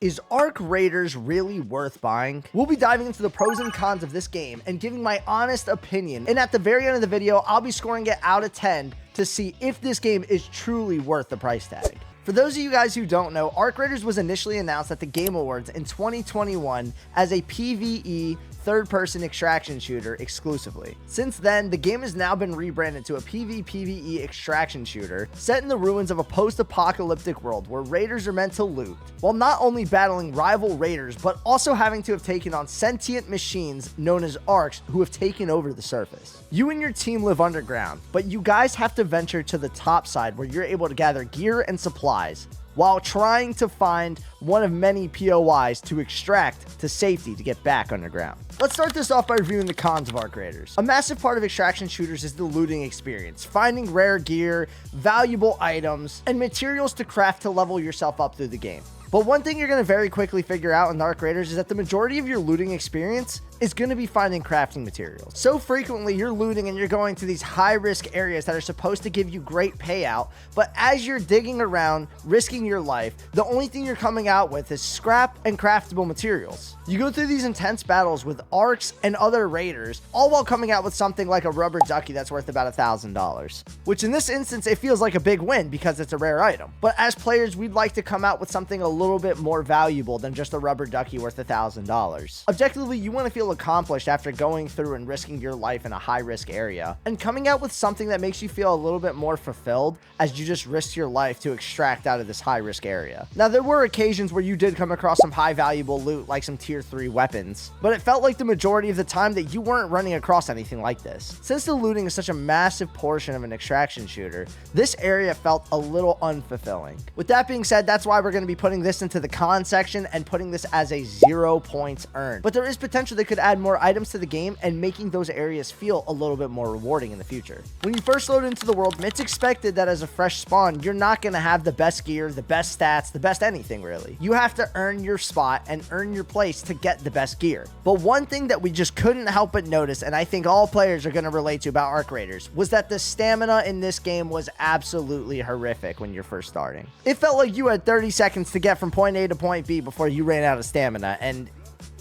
Is Arc Raiders really worth buying? We'll be diving into the pros and cons of this game and giving my honest opinion. And at the very end of the video, I'll be scoring it out of 10 to see if this game is truly worth the price tag. For those of you guys who don't know, Arc Raiders was initially announced at the Game Awards in 2021 as a PvE third-person extraction shooter exclusively. Since then, the game has now been rebranded to a PvPvE extraction shooter set in the ruins of a post-apocalyptic world where raiders are meant to loot, while not only battling rival raiders, but also having to have taken on sentient machines known as Arcs who have taken over the surface. You and your team live underground, but you guys have to venture to the top side where you're able to gather gear and supplies, while trying to find one of many POIs to extract to safety to get back underground. Let's start this off by reviewing the cons of Arc Raiders. A massive part of extraction shooters is the looting experience, finding rare gear, valuable items, and materials to craft to level yourself up through the game. But one thing you're going to very quickly figure out in Arc Raiders is that the majority of your looting experience is going to be finding crafting materials. So frequently you're looting and you're going to these high risk areas that are supposed to give you great payout, but as you're digging around, risking your life, the only thing you're coming out with is scrap and craftable materials. You go through these intense battles with Arcs and other raiders, all while coming out with something like a rubber ducky that's worth about $1,000, which in this instance, it feels like a big win because it's a rare item. But as players, we'd like to come out with something a little bit more valuable than just a rubber ducky worth $1,000. Objectively, you want to feel accomplished after going through and risking your life in a high risk area and coming out with something that makes you feel a little bit more fulfilled as you just risked your life to extract out of this high risk area. Now, there were occasions where you did come across some high valuable loot like some tier 3 weapons, but it felt like the majority of the time that you weren't running across anything like this. Since the looting is such a massive portion of an extraction shooter, this area felt a little unfulfilling. With that being said, that's why we're going to be putting this into the con section and putting this as a 0 points earned. But there is potential they could add more items to the game and making those areas feel a little bit more rewarding in the future. When you first load into the world, it's expected that as a fresh spawn, you're not going to have the best gear, the best stats, the best anything really. You have to earn your spot and earn your place to get the best gear. But one thing that we just couldn't help but notice, and I think all players are going to relate to about Arc Raiders, was that the stamina in this game was absolutely horrific when you're first starting. It felt like you had 30 seconds to get from point A to point B before you ran out of stamina, and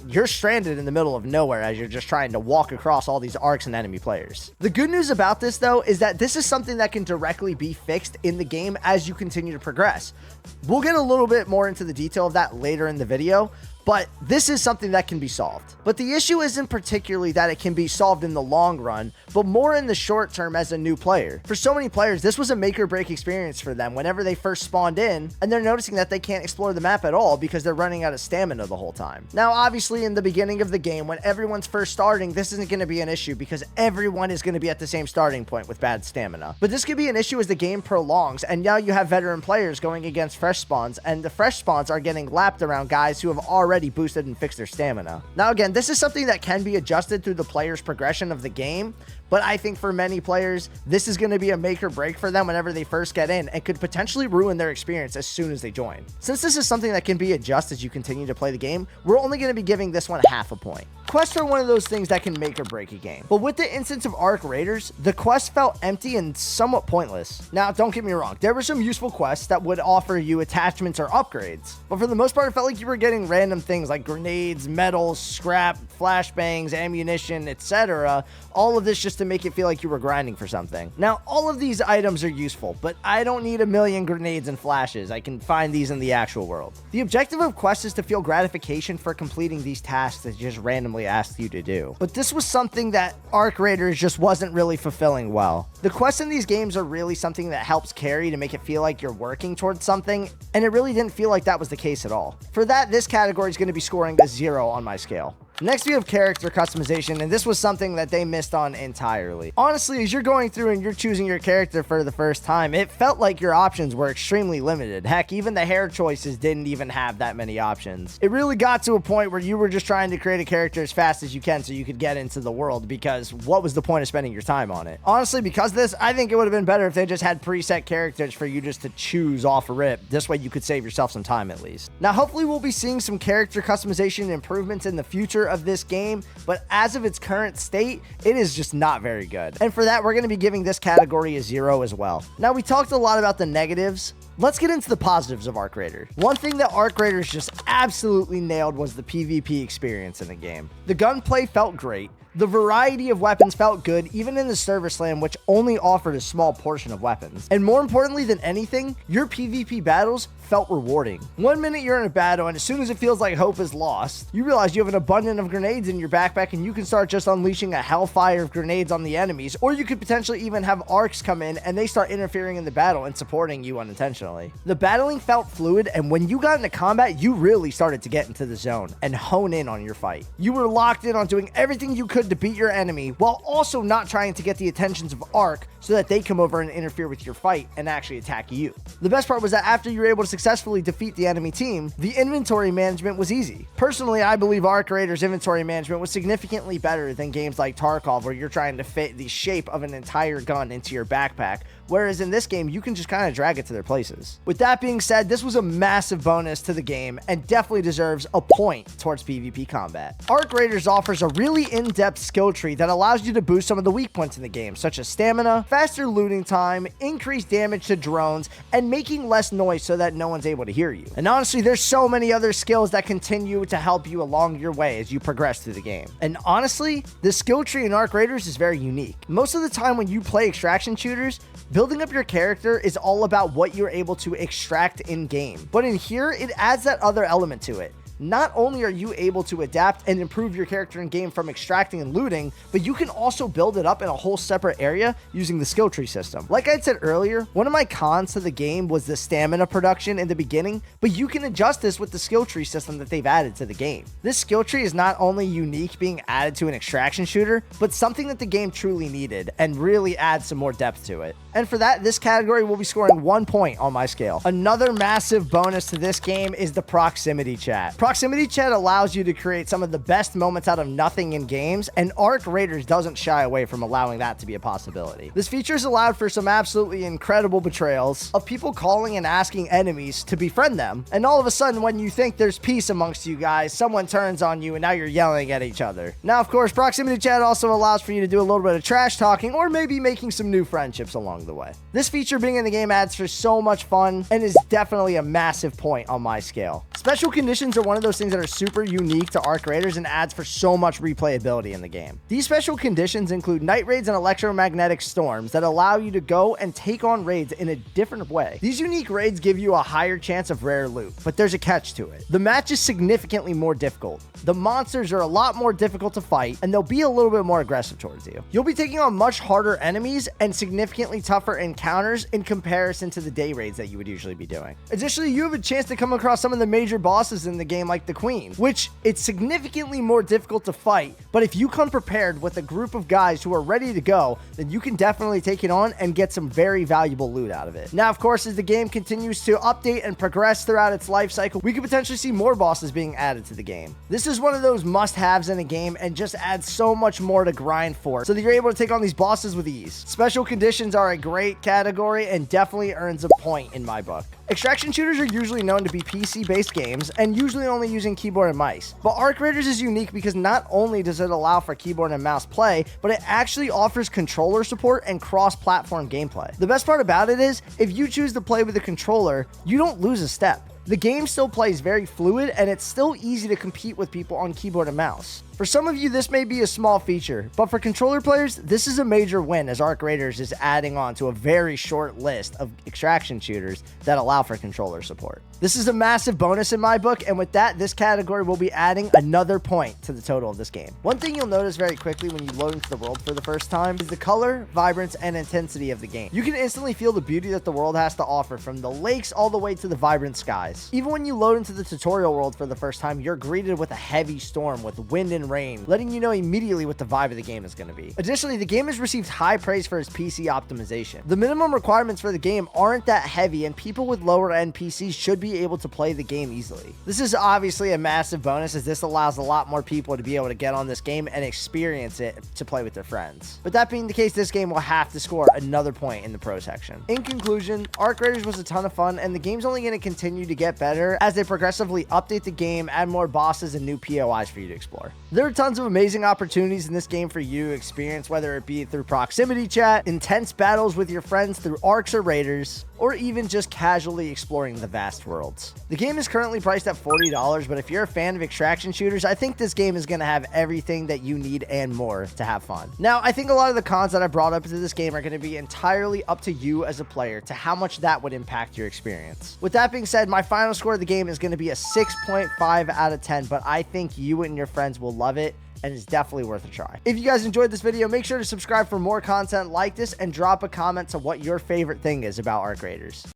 you're stranded in the middle of nowhere as you're just trying to walk across all these arcs and enemy players. The good news about this, though, is that this is something that can directly be fixed in the game as you continue to progress. We'll get a little bit more into the detail of that later in the video, but this is something that can be solved. But the issue isn't particularly that it can be solved in the long run, but more in the short term as a new player. For so many players, this was a make or break experience for them whenever they first spawned in, and they're noticing that they can't explore the map at all because they're running out of stamina the whole time. Now, obviously, in the beginning of the game, when everyone's first starting, this isn't going to be an issue because everyone is going to be at the same starting point with bad stamina. But this could be an issue as the game prolongs, and now you have veteran players going against fresh spawns, and the fresh spawns are getting lapped around guys who have already boosted and fixed their stamina. Now again, this is something that can be adjusted through the player's progression of the game, but I think for many players, this is going to be a make or break for them whenever they first get in and could potentially ruin their experience as soon as they join. Since this is something that can be adjusted as you continue to play the game, we're only going to be giving this one half a point. Quests are one of those things that can make or break a game. But with the instance of Arc Raiders, the quest felt empty and somewhat pointless. Now, don't get me wrong, there were some useful quests that would offer you attachments or upgrades, but for the most part, it felt like you were getting random things like grenades, metals, scrap, flashbangs, ammunition, etc. All of this just to make it feel like you were grinding for something. Now, all of these items are useful, but I don't need a million grenades and flashes. I can find these in the actual world. The objective of quests is to feel gratification for completing these tasks that just randomly asked you to do. But this was something that Arc Raiders just wasn't really fulfilling well. The quests in these games are really something that helps carry to make it feel like you're working towards something, and it really didn't feel like that was the case at all. For that, this category is going to be scoring a 0 on my scale. Next, we have character customization, and this was something that they missed on entirely. Honestly, as you're going through and you're choosing your character for the first time, it felt like your options were extremely limited. Heck, even the hair choices didn't even have that many options. It really got to a point where you were just trying to create a character as fast as you can so you could get into the world, because what was the point of spending your time on it? Honestly, because of this, I think it would have been better if they just had preset characters for you just to choose off a rip. This way you could save yourself some time at least. Now, hopefully we'll be seeing some character customization improvements in the future of this game, but as of its current state, it is just not very good. And for that, we're going to be giving this category a 0 as well. Now, we talked a lot about the negatives, Let's get into the positives of Arc Raiders. One thing that Arc Raiders just absolutely nailed was the PvP experience in the game. The gunplay felt great. The variety of weapons felt good, even in the Service Land, which only offered a small portion of weapons. And more importantly than anything, your PvP battles felt rewarding. One minute you're in a battle, and as soon as it feels like hope is lost, you realize you have an abundance of grenades in your backpack, and you can start just unleashing a hellfire of grenades on the enemies, or you could potentially even have arcs come in, and they start interfering in the battle and supporting you unintentionally. The battling felt fluid, and when you got into combat, you really started to get into the zone and hone in on your fight. You were locked in on doing everything you could to beat your enemy, while also not trying to get the attentions of Arc so that they come over and interfere with your fight and actually attack you. The best part was that after you were able to successfully defeat the enemy team, the inventory management was easy. Personally, I believe Arc Raiders inventory management was significantly better than games like Tarkov, where you're trying to fit the shape of an entire gun into your backpack, whereas in this game, you can just kind of drag it to their places. With that being said, this was a massive bonus to the game and definitely deserves a point towards PvP combat. Arc Raiders offers a really in-depth skill tree that allows you to boost some of the weak points in the game, such as stamina, faster looting time, increased damage to drones, and making less noise so that no one's able to hear you. And honestly, there's so many other skills that continue to help you along your way as you progress through the game. And honestly, the skill tree in Arc Raiders is very unique. Most of the time when you play extraction shooters, building up your character is all about what you're able to extract in game. But in here, it adds that other element to it. Not only are you able to adapt and improve your character in game from extracting and looting, but you can also build it up in a whole separate area using the skill tree system. Like I said earlier, one of my cons to the game was the stamina production in the beginning, but you can adjust this with the skill tree system that they've added to the game. This skill tree is not only unique being added to an extraction shooter, but something that the game truly needed and really adds some more depth to it. And for that, this category will be scoring 1 point on my scale. Another massive bonus to this game is the proximity chat. Proximity chat allows you to create some of the best moments out of nothing in games, and Arc Raiders doesn't shy away from allowing that to be a possibility. This feature is allowed for some absolutely incredible betrayals of people calling and asking enemies to befriend them, and all of a sudden when you think there's peace amongst you guys, someone turns on you and now you're yelling at each other. Now, of course, proximity chat also allows for you to do a little bit of trash talking or maybe making some new friendships along the way. This feature being in the game adds for so much fun and is definitely a massive point on my scale. Special conditions are one of those things that are super unique to Arc Raiders and adds for so much replayability in the game. These special conditions include night raids and electromagnetic storms that allow you to go and take on raids in a different way. These unique raids give you a higher chance of rare loot, but there's a catch to it. The match is significantly more difficult. The monsters are a lot more difficult to fight, and they'll be a little bit more aggressive towards you. You'll be taking on much harder enemies and significantly tougher encounters in comparison to the day raids that you would usually be doing. Additionally, you have a chance to come across some of the major bosses in the game like the Queen, which it's significantly more difficult to fight, but if you come prepared with a group of guys who are ready to go, then you can definitely take it on and get some very valuable loot out of it. Now, of course, as the game continues to update and progress throughout its life cycle, we could potentially see more bosses being added to the game. This is one of those must-haves in a game and just adds so much more to grind for, so that you're able to take on these bosses with ease. Special conditions are a great category and definitely earns a point in my book. Extraction shooters are usually known to be PC-based games and usually only using keyboard and mice. But Arc Raiders is unique because not only does it allow for keyboard and mouse play, but it actually offers controller support and cross-platform gameplay. The best part about it is, if you choose to play with a controller, you don't lose a step. The game still plays very fluid, and it's still easy to compete with people on keyboard and mouse. For some of you, this may be a small feature, but for controller players, this is a major win as Arc Raiders is adding on to a very short list of extraction shooters that allow for controller support. This is a massive bonus in my book, and with that, this category will be adding another point to the total of this game. One thing you'll notice very quickly when you load into the world for the first time is the color, vibrance, and intensity of the game. You can instantly feel the beauty that the world has to offer, from the lakes all the way to the vibrant skies. Even when you load into the tutorial world for the first time, you're greeted with a heavy storm with wind and rain, letting you know immediately what the vibe of the game is going to be. Additionally, the game has received high praise for its PC optimization. The minimum requirements for the game aren't that heavy, and people with lower end PCs should be able to play the game easily. This is obviously a massive bonus, as this allows a lot more people to be able to get on this game and experience it to play with their friends. But that being the case, this game will have to score another point in the pro section. In conclusion, Arc Raiders was a ton of fun, and the game's only going to continue to get better as they progressively update the game, add more bosses and new POIs for you to explore. There are tons of amazing opportunities in this game for you to experience, whether it be through proximity chat, intense battles with your friends through arcs or raiders, or even just casually exploring the vast worlds. The game is currently priced at $40, but if you're a fan of extraction shooters, I think this game is going to have everything that you need and more to have fun. Now, I think a lot of the cons that I brought up into this game are going to be entirely up to you as a player to how much that would impact your experience. With that being said, my final score of the game is going to be a 6.5 out of 10, but I think you and your friends will love it, and it's definitely worth a try. If you guys enjoyed this video, make sure to subscribe for more content like this and drop a comment to what your favorite thing is about Arc Raiders.